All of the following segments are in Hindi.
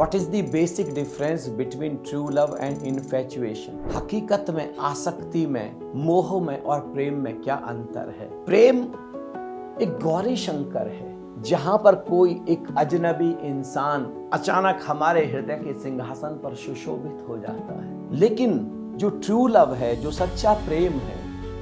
What is the basic difference between true love and infatuation? हकीकत में, आसक्ति में, मोह में और प्रेम में क्या अंतर है? प्रेम एक गौरी शंकर है, जहां पर कोई एक अजनबी इंसान अचानक हमारे हृदय के सिंहासन पर सुशोभित हो जाता है। लेकिन जो ट्रू लव है, जो सच्चा प्रेम है,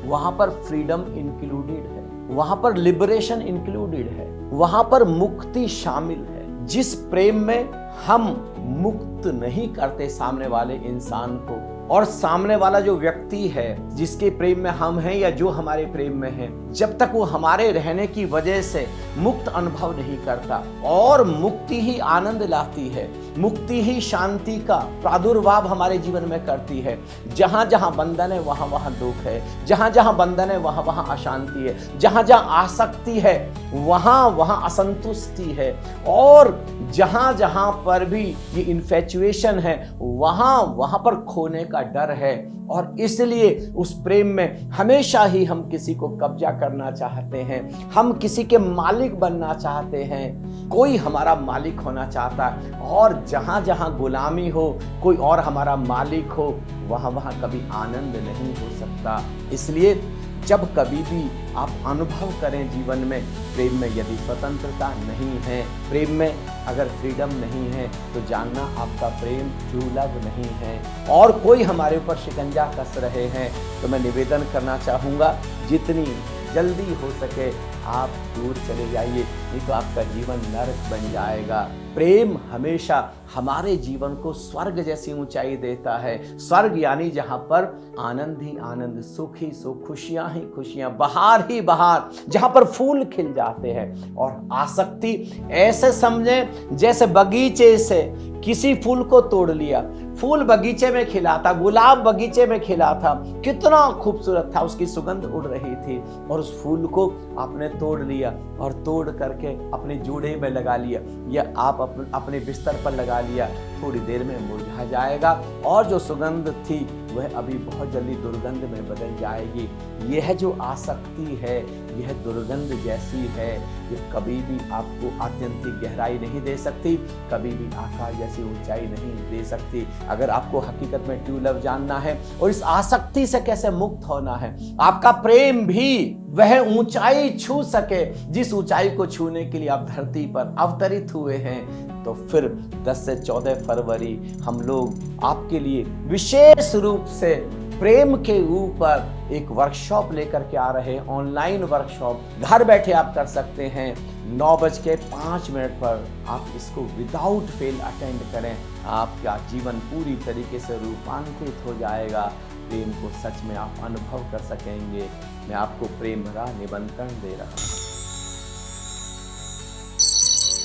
वहां पर फ्रीडम इंक्लूडेड है, वहां पर लिबरेशन इंक्लूडेड है, वहां पर मुक्ति शामिल है। जिस प्रेम में हम मुक्त नहीं करते सामने वाले इंसान को, और सामने वाला जो व्यक्ति है जिसके प्रेम में हम हैं या जो हमारे प्रेम में है, जब तक वो हमारे रहने की वजह से मुक्त अनुभव नहीं करता, और मुक्ति ही आनंद लाती है, मुक्ति ही शांति का प्रादुर्भाव हमारे जीवन में करती है। जहां जहां बंधन है वहां वहां दुख है, जहां जहां बंधन है वहां वहां अशांति है, जहां जहां आसक्ति है वहां वहां असंतुष्टि है, और जहां जहां पर भी ये इन्फैचुएशन है वहां वहां पर खोने का डर है। और इसलिए उस प्रेम में हमेशा ही हम किसी को कब्जा करना चाहते हैं, हम किसी के मालिक बनना चाहते हैं, कोई हमारा मालिक होना चाहता है। और जहां जहां गुलामी हो, कोई और हमारा मालिक हो, वहां वहां कभी आनंद नहीं हो सकता। इसलिए जब कभी भी आप अनुभव करें जीवन में, प्रेम में यदि स्वतंत्रता नहीं है, प्रेम में अगर फ्रीडम नहीं है, तो जानना आपका प्रेम ट्रू लव नहीं है और कोई हमारे ऊपर शिकंजा कस रहे हैं। तो मैं निवेदन करना चाहूँगा, जितनी जल्दी हो सके आप दूर चले जाइए, नहीं तो आपका जीवन नरक बन जाएगा। प्रेम हमेशा हमारे जीवन को स्वर्ग जैसी ऊंचाई देता है। स्वर्ग यानी जहां पर आनंद ही आनंद, सुख ही सुख, खुशियां ही खुशियां, बहार ही बहार, जहां पर फूल खिल जाते हैं। और आसक्ति ऐसे समझें जैसे बगीचे से किसी फूल को तोड़ लिया, फूल बगीचे में खिला था, गुलाब बगीचे में खिला था, कितना खूबसूरत था, उसकी सुगंध उड़ रही थी, और उस फूल को आपने तोड़ लिया और तोड़ करके अपने जूड़े में लगा लिया, या आप अपने बिस्तर पर लगा लिया, थोड़ी देर में मुरझा जाएगा, और जो सुगंध थी वह अभी बहुत जल्दी दुर्गंध में बदल जाएगी। यह जो आसक्ति है यह दुर्गंध जैसी है, ये कभी भी आपको आत्यंतिक गहराई नहीं दे सकती, कभी भी आकाश जैसी ऊंचाई नहीं दे सकती। अगर आपको हकीकत में ट्रू लव जानना है और इस आसक्ति से कैसे मुक्त होना है, आपका प्रेम भी वह ऊंचाई छू सके जिस ऊंचाई को छूने के लिए आप धरती पर अवतरित हुए हैं, तो फिर 10 से 14 फरवरी हम लोग आपके लिए विशेष रूप से प्रेम के ऊपर एक वर्कशॉप लेकर के आ रहे हैं। ऑनलाइन वर्कशॉप घर बैठे आप कर सकते हैं। 9:05 पर आप इसको विदाउट फेल अटेंड करें, आपका जीवन पूरी तरीके से रूपांतरित हो जाएगा। प्रेम को सच में आप अनुभव कर सकेंगे। मैं आपको प्रेम भरा निमंत्रण दे रहा हूँ।